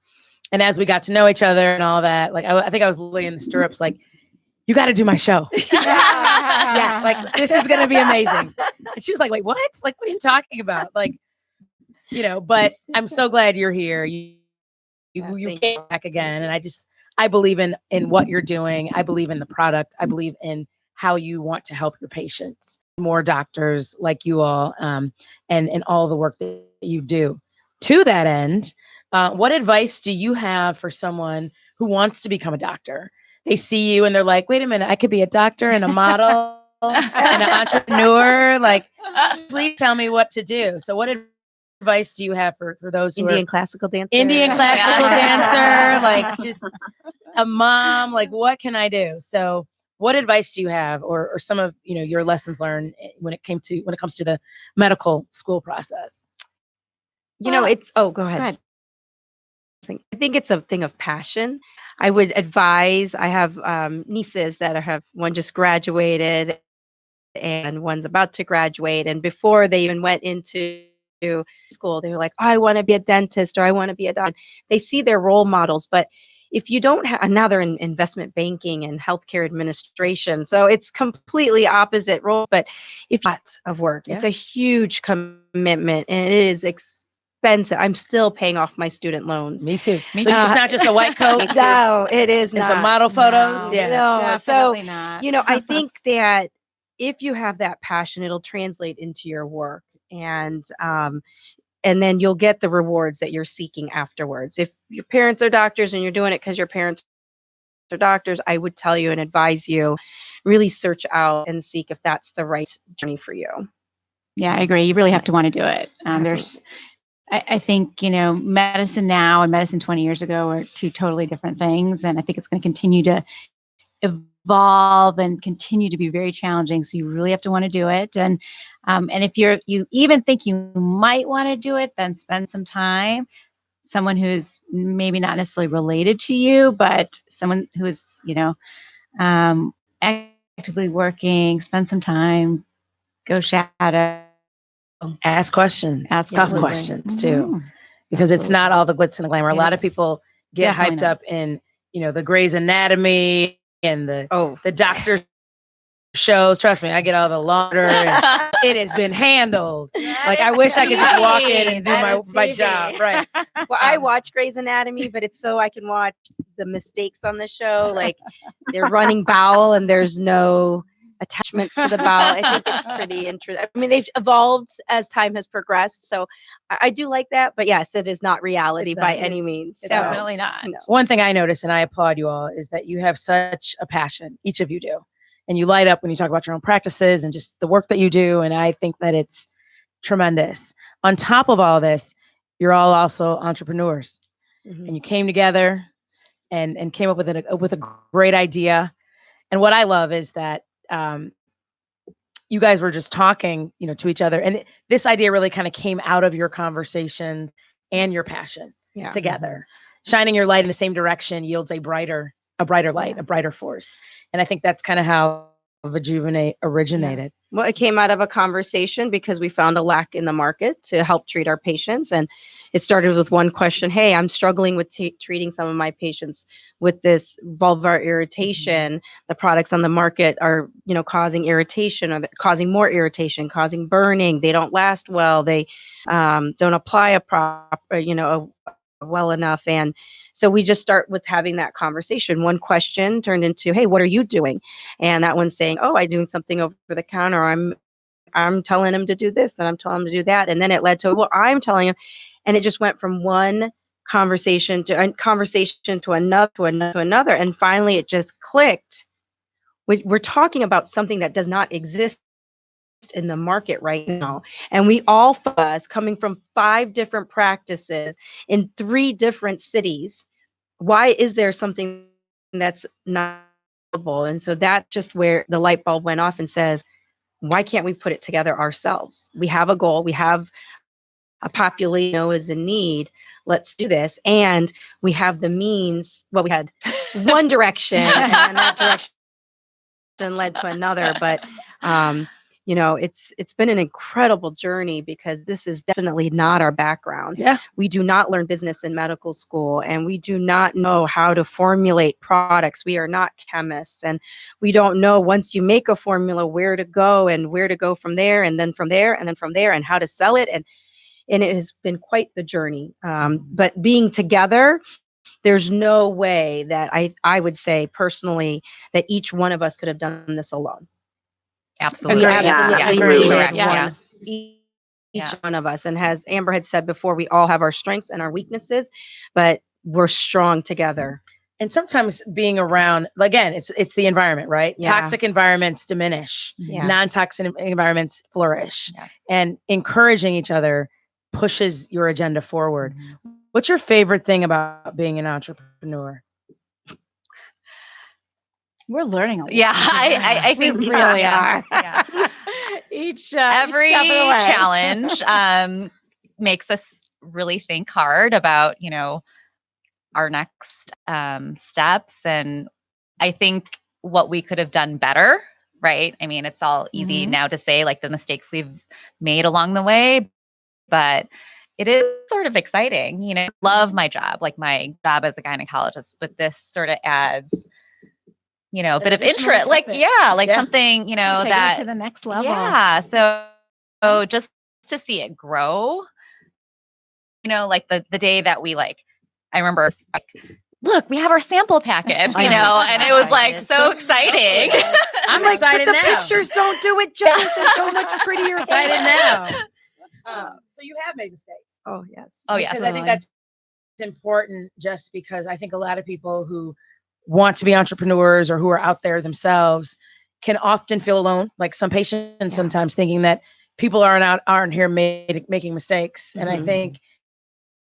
And as we got to know each other and all that, like, I think I was literally in the stirrups, like, you got to do my show. Yeah. Like, this is going to be amazing. And she was like, wait, what? Like, what are you talking about? Like, but I'm so glad you're here. You came back again. And I believe in what you're doing. I believe in the product. I believe in how you want to help your patients. More doctors like you all, and all the work that you do. To that end, what advice do you have for someone who wants to become a doctor? They see you and they're like, wait a minute, I could be a doctor and a model and an entrepreneur. Like, please tell me what to do. So what advice do you have for those who Indian classical dancer? Indian classical dancer, like just a mom, like what can I do? So what advice do you have, or some of your lessons learned when it comes to the medical school process? Go ahead. I think it's a thing of passion. I would advise, I have nieces that have one just graduated and one's about to graduate. And before they even went into school, they were like, oh, I want to be a dentist, or I want to be a doctor. They see their role models, but if you don't have, and now they're in investment banking and healthcare administration, so it's completely opposite roles. But if lots of work, it's a huge commitment, and it is expensive. I'm still paying off my student loans. Me too. So it's not just a white coat. No, it is not. It's a model photos. No, Yeah. no, So not. I think that if you have that passion, it'll translate into your work, and then you'll get the rewards that you're seeking afterwards. If your parents are doctors and you're doing it because your parents are doctors, I would tell you and advise you, really search out and seek if that's the right journey for you. Yeah, I agree. You really have to want to do it. I think, medicine now and medicine 20 years ago are two totally different things. And I think it's going to continue to evolve and continue to be very challenging. So you really have to want to do it. And if you even think you might want to do it, then spend some time. Someone who's maybe not necessarily related to you, but someone who is, actively working, spend some time, go shadow. Ask questions. Ask tough questions too, because it's not all the glitz and the glamour. A lot of people get hyped up in, the Grey's Anatomy and the doctor shows. Trust me, I get all the lauder. And it has been handled. Like, I wish I could just walk in and do my job. Right. Well, I watch Grey's Anatomy, but it's so I can watch the mistakes on the show. Like, they're running bowel and there's no attachments to the bowel. I think it's pretty interesting. I mean, they've evolved as time has progressed. So I do like that. But yes, it is not reality by any means. It's definitely not. No. One thing I notice, and I applaud you all, is that you have such a passion. Each of you do. And you light up when you talk about your own practices and just the work that you do. And I think that it's tremendous. On top of all this, you're all also entrepreneurs. Mm-hmm. And you came together and came up with a great idea. And what I love is that you guys were just talking, to each other. And this idea really kind of came out of your conversations and your passion together. Shining your light in the same direction yields a brighter light, a brighter force. And I think that's kind of how Vajuvenate originated. Yeah. Well, it came out of a conversation because we found a lack in the market to help treat our patients. And it started with one question. Hey, I'm struggling with treating some of my patients with this vulvar irritation. The products on the market are, causing irritation, or causing more irritation, causing burning. They don't last well. They don't apply well enough. And so we just start with having that conversation. One question turned into, hey, what are you doing? And that one's saying, oh, I'm doing something over the counter. I'm telling him to do this and I'm telling him to do that. And then it led to, well, I'm telling him. And it just went from one conversation to another. And finally it just clicked. We're talking about something that does not exist in the market right now. And we all of us coming from 5 different practices in 3 different cities. Why is there something that's not available? And so that's just where the light bulb went off and says, why can't we put it together ourselves? We have a goal. We have a population is in need. Let's do this. And we have the means. Well, we had one direction and that direction led to another. But it's been an incredible journey because this is definitely not our background. Yeah. We do not learn business in medical school, and we do not know how to formulate products. We are not chemists, and we don't know once you make a formula where to go from there, and then from there, and then from there, and how to sell it. And it has been quite the journey. But being together, there's no way that I would say personally that each one of us could have done this alone. Absolutely. Each one of us. And as Amber had said before, we all have our strengths and our weaknesses, but we're strong together. And sometimes being around, again, it's the environment, right? Yeah. Toxic environments diminish, non-toxic environments flourish, and encouraging each other pushes your agenda forward. What's your favorite thing about being an entrepreneur? We're learning a lot. Yeah, I think we really are. Yeah. every Every challenge makes us really think hard about, our next steps. And I think what we could have done better, right? I mean, it's all easy now to say, like, the mistakes we've made along the way, but it is sort of exciting. Love my job, like my job as a gynecologist, but this sort of adds a bit of interest, something, take that it to the next level. Yeah. So just to see it grow, like the day that we I remember look, we have our sample packet, and it was so exciting. I'm excited the now. Pictures don't do it justice. It's so much prettier. Excited now. So you have made mistakes. Oh, yes. Oh, yes. Because I think that's important, just because I think a lot of people who want to be entrepreneurs or who are out there themselves can often feel alone. Like some patients sometimes thinking that people aren't here making mistakes. And I think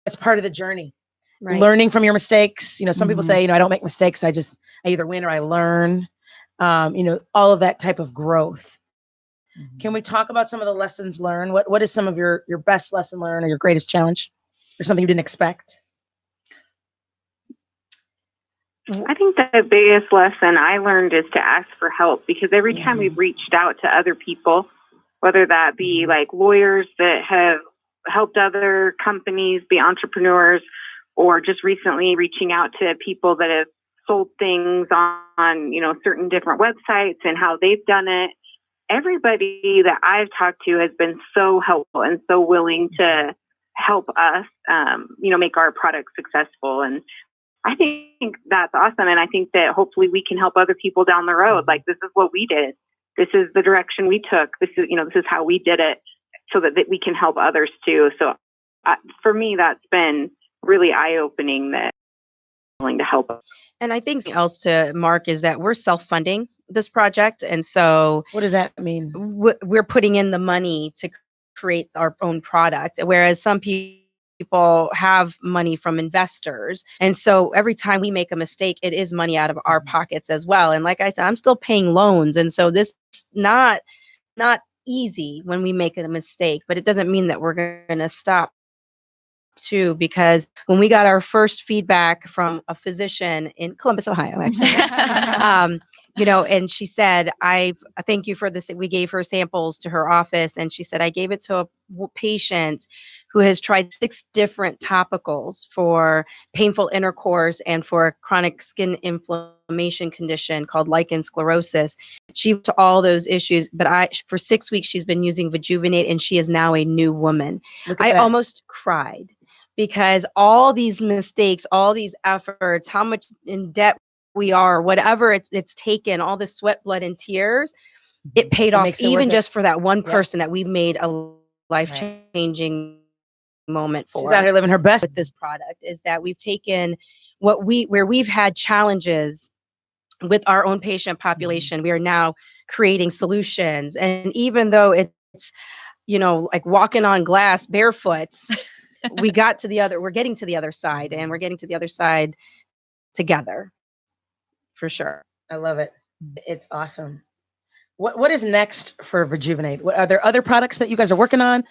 that's part of the journey. Right. Learning from your mistakes. Some people say, I don't make mistakes. I either win or I learn. All of that type of growth. Can we talk about some of the lessons learned? What is some of your best lesson learned or your greatest challenge or something you didn't expect? I think the biggest lesson I learned is to ask for help, because every time we've reached out to other people, whether that be like lawyers that have helped other companies be entrepreneurs, or just recently reaching out to people that have sold things on certain different websites and how they've done it. Everybody that I've talked to has been so helpful and so willing to help us, make our product successful. And I think that's awesome. And I think that hopefully we can help other people down the road. Like, this is what we did. this is the direction we took. This is how we did it, so that we can help others too. So for me, that's been really eye-opening, that I'm willing to help. And I think something else to mark is that we're self-funding this project. And so what does that mean? We're putting in the money to create our own product, whereas some people have money from investors. And so every time we make a mistake, it is money out of our pockets as well. And like I said, I'm still paying loans. And so this is not easy when we make a mistake, but it doesn't mean that we're going to stop too, because when we got our first feedback from a physician in Columbus, Ohio, actually, and she said, I thank you for this. We gave her samples to her office, and she said, I gave it to a patient who has tried 6 different topicals for painful intercourse and for a chronic skin inflammation condition called lichen sclerosis. She to all those issues, but for 6 weeks, she's been using Vajuvenate, and she is now a new woman. I almost cried because all these mistakes, all these efforts, how much in debt we are, whatever it's taken, all the sweat, blood, and tears, it paid off, even just for that one person that we made a life-changing moment for. She's out here living her best with this product. Is that we've taken where we've had challenges with our own patient population, we are now creating solutions. And even though it's like walking on glass barefoot, we're getting to the other side, and we're getting to the other side together. For sure. I love it. It's awesome. What is next for Vajuvenate? Are there other products that you guys are working on?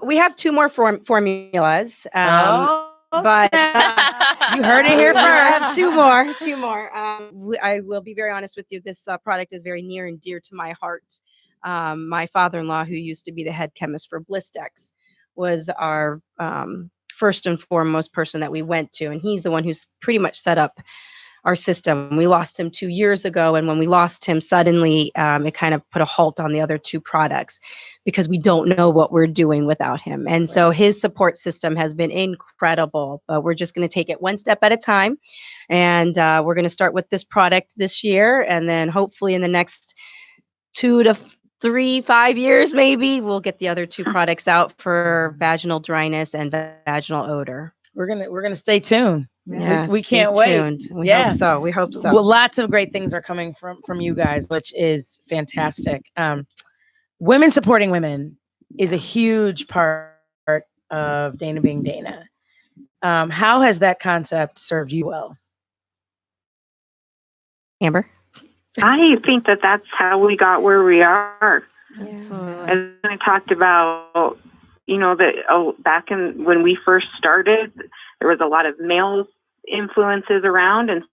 We have 2 more formulas. But you heard it here first. 2 more. I will be very honest with you. This product is very near and dear to my heart. My father-in-law, who used to be the head chemist for Blistex, was our first and foremost person that we went to, and he's the one who's pretty much set up our system. We lost him 2 years ago, and when we lost him suddenly, it kind of put a halt on the other 2 products because we don't know what we're doing without him. And so his support system has been incredible, but we're just going to take it one step at a time. And we're going to start with this product this year, and then hopefully in the next 2 to 3, 5 years, maybe we'll get the other 2 products out for vaginal dryness and vaginal odor. We're gonna stay tuned. Yeah, we can't wait. We hope so. Well, lots of great things are coming from you guys, which is fantastic. Women supporting women is a huge part of Dana being Dana. How has that concept served you well? Amber? I think that's how we got where we are. Absolutely. As I talked about, back when we first started, there was a lot of male influences around, and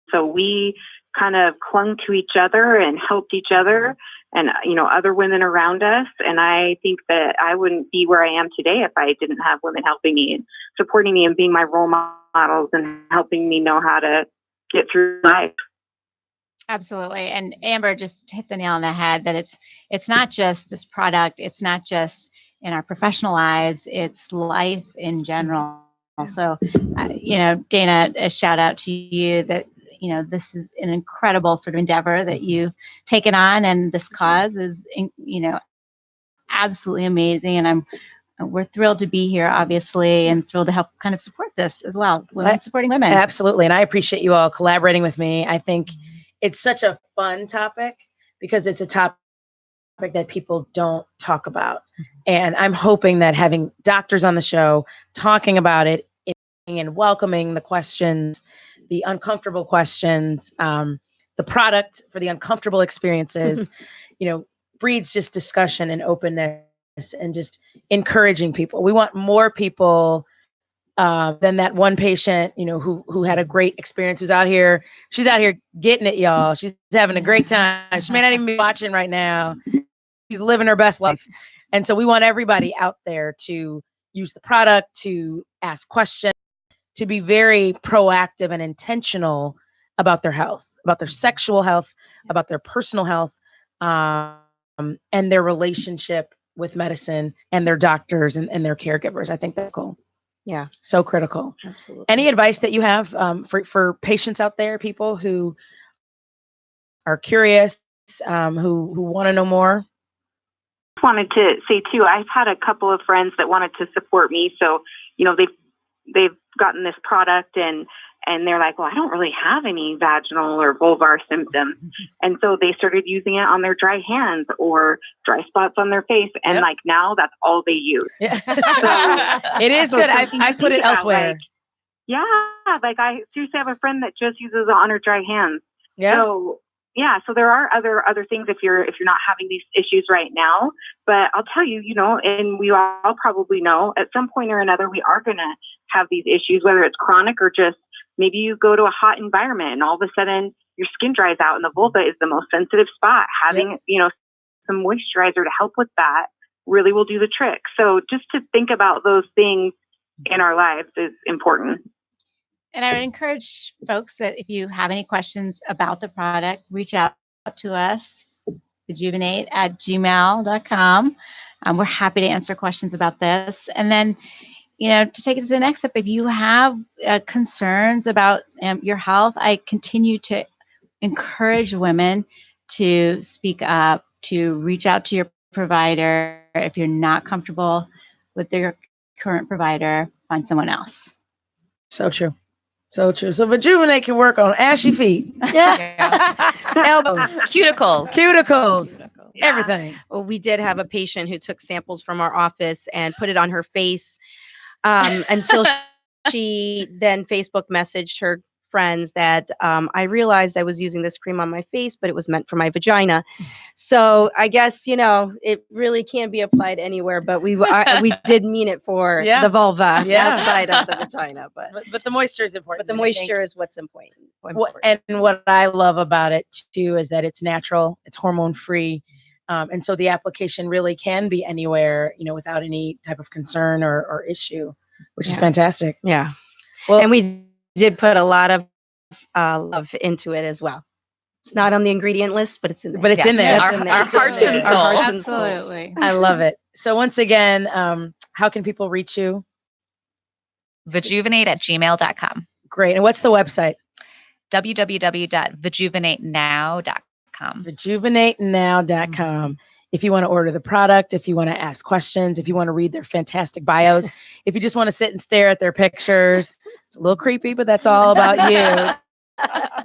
so we kind of clung to each other and helped each other and other women around us. And I think that I wouldn't be where I am today if I didn't have women helping me and supporting me and being my role models and helping me know how to get through life. Absolutely. And Amber just hit the nail on the head that it's not just this product. It's not just in our professional lives. It's life in general. So, Dana, a shout out to you that, this is an incredible sort of endeavor that you've taken on. And this cause is, absolutely amazing. And we're thrilled to be here, obviously, and thrilled to help kind of support this as well. Women supporting women. Absolutely. And I appreciate you all collaborating with me. I think it's such a fun topic because it's a topic that people don't talk about. And I'm hoping that having doctors on the show talking about it and welcoming the questions, the uncomfortable questions, the product for the uncomfortable experiences, breeds just discussion and openness and just encouraging people. We want more people than that one patient, who had a great experience, she's out here getting it, y'all. She's having a great time. She may not even be watching right now. She's living her best life. And so we want everybody out there to use the product, to ask questions, to be very proactive and intentional about their health, about their sexual health, about their personal health, and their relationship with medicine and their doctors and their caregivers. I think that's cool. Yeah. So critical. Absolutely. Any advice that you have for patients out there, people who are curious who want to know more? Wanted to say too, I've had a couple of friends that wanted to support me. So, they've gotten this product and they're like, well, I don't really have any vaginal or vulvar symptoms. And so they started using it on their dry hands or dry spots on their face. And Yep. like now that's all they use. Yeah. It is good. I put it elsewhere. Like I seriously have a friend that just uses it on her dry hands. Yeah. So there are other things if you're not having these issues right now. But I'll tell you, and we all probably know at some point or another we are going to have these issues, whether it's chronic or just maybe you go to a hot environment and all of a sudden your skin dries out and the vulva is the most sensitive spot. Having, some moisturizer to help with that really will do the trick. So just to think about those things in our lives is important. And I would encourage folks that if you have any questions about the product, reach out to us, vajuvenate@gmail.com. We're happy to answer questions about this. And then, to take it to the next step, if you have concerns about your health, I continue to encourage women to speak up, to reach out to your provider. If you're not comfortable with their current provider, find someone else. So true. So true. So Vajuvenate can work on ashy feet. Yeah. Elbows. Cuticles. Yeah. Everything. Well, we did have a patient who took samples from our office and put it on her face until she then Facebook messaged her friends that I realized I was using this cream on my face, but it was meant for my vagina. So I guess, it really can be applied anywhere, but we did mean it for the vulva outside of the vagina. But the moisture is important. But the moisture is what's important. And what I love about it too is that it's natural, it's hormone free. And so the application really can be anywhere, without any type of concern or issue, which is fantastic. Yeah. Well, and we did put a lot of love into it as well. It's not on the ingredient list, but it's in there. But it's in there. Our hearts and souls. Absolutely. I love it. So once again, how can people reach you? Vajuvenate@gmail.com. Great. And what's the website? www.vajuvenatenow.com. Vajuvenatenow.com. If you want to order the product, if you want to ask questions, if you want to read their fantastic bios, if you just want to sit and stare at their pictures, it's a little creepy, but that's all about you.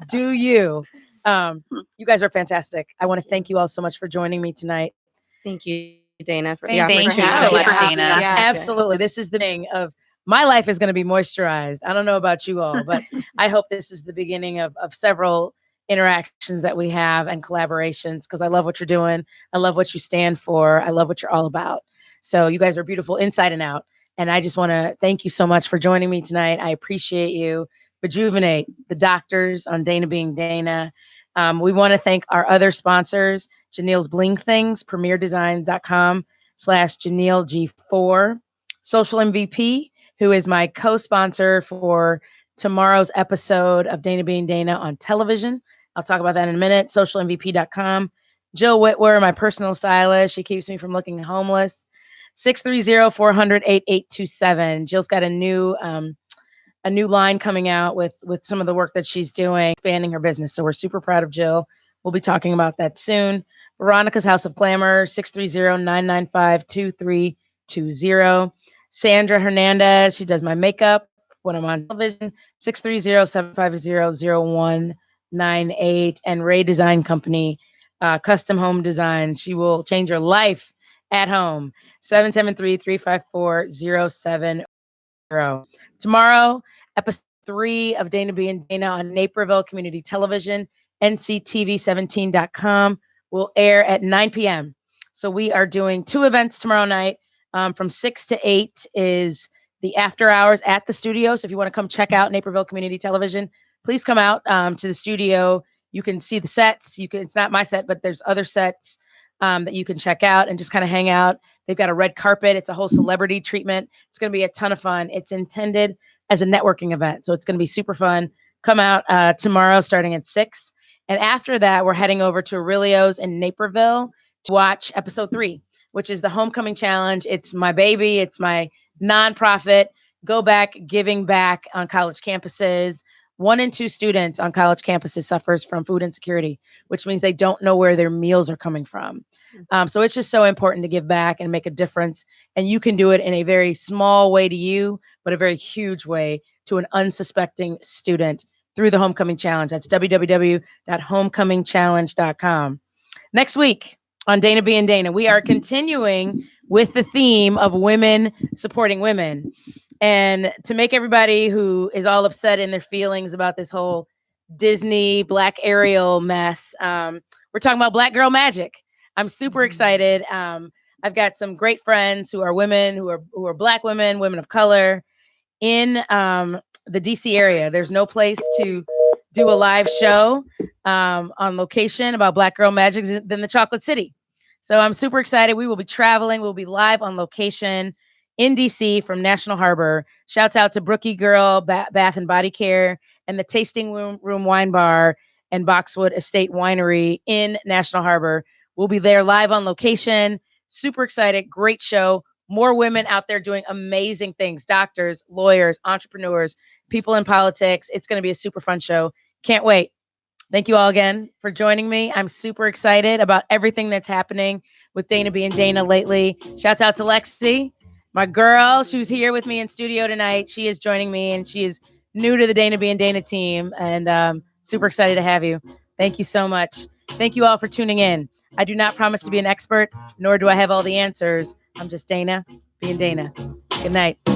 Do you? You guys are fantastic. I want to thank you all so much for joining me tonight. Thank you, Dana, for the Thank opportunity. you so much, Dana. Yeah. Absolutely. This is the thing of my life is going to be moisturized. I don't know about you all, but I hope this is the beginning of several interactions that we have and collaborations, because I love what you're doing. I love what you stand for. I love what you're all about. So you guys are beautiful inside and out. And I just want to thank you so much for joining me tonight. I appreciate you. Vajuvenate, the doctors on Dana Being Dana. We want to thank our other sponsors, Janelle's Bling Things, premierdesigns.com/JanelleG4, Social MVP, who is my co-sponsor for tomorrow's episode of Dana Being Dana on television. I'll talk about that in a minute. SocialMVP.com. Jill Whitwer, my personal stylist. She keeps me from looking homeless. 630-400-8827. Jill's got a new line coming out with some of the work that she's doing, expanding her business. So we're super proud of Jill. We'll be talking about that soon. Veronica's House of Glamour, 630-995-2320. Sandra Hernandez, she does my makeup when I'm on television, 630-750-0198. And Ray Design Company, custom home design. She will change your life at home, 773-354-07. Tomorrow, episode 3 of Dana Being Dana on Naperville Community Television, nctv17.com, will air at 9 p.m. So we are doing 2 events tomorrow night. From 6 to 8 is the after hours at the studio. So if you want to come check out Naperville Community Television, please come out to the studio. You can see the sets. It's not my set, but there's other sets that you can check out and just kind of hang out. They've got a red carpet. It's a whole celebrity treatment. It's going to be a ton of fun. It's intended as a networking event. So it's going to be super fun. Come out tomorrow starting at 6. And after that, we're heading over to Aurelio's in Naperville to watch episode 3, which is the Homecoming Challenge. It's my baby. It's my nonprofit. Go back, giving back on college campuses. 1 in 2 students on college campuses suffers from food insecurity, which means they don't know where their meals are coming from. So it's just so important to give back and make a difference. And you can do it in a very small way to you, but a very huge way to an unsuspecting student through the Homecoming Challenge. That's www.homecomingchallenge.com. Next week on Dana B and Dana, we are continuing with the theme of women supporting women. And to make everybody who is all upset in their feelings about this whole Disney Black Ariel mess, we're talking about Black girl magic. I'm super excited. I've got some great friends who are women, who are Black women, women of color in the DC area. There's no place to do a live show on location about Black girl magic than the Chocolate City. So I'm super excited. We will be traveling. We'll be live on location in DC from National Harbor. Shouts out to Brookie Girl, Bath and Body Care, and the Tasting Room Wine Bar and Boxwood Estate Winery in National Harbor. We'll be there live on location. Super excited. Great show. More women out there doing amazing things. Doctors, lawyers, entrepreneurs, people in politics. It's going to be a super fun show. Can't wait. Thank you all again for joining me. I'm super excited about everything that's happening with Dana B and Dana lately. Shouts out to Lexi, my girl. She was here with me in studio tonight. She is joining me, and she is new to the Dana B and Dana team, and super excited to have you. Thank you so much. Thank you all for tuning in. I do not promise to be an expert, nor do I have all the answers. I'm just Dana B and Dana. Good night.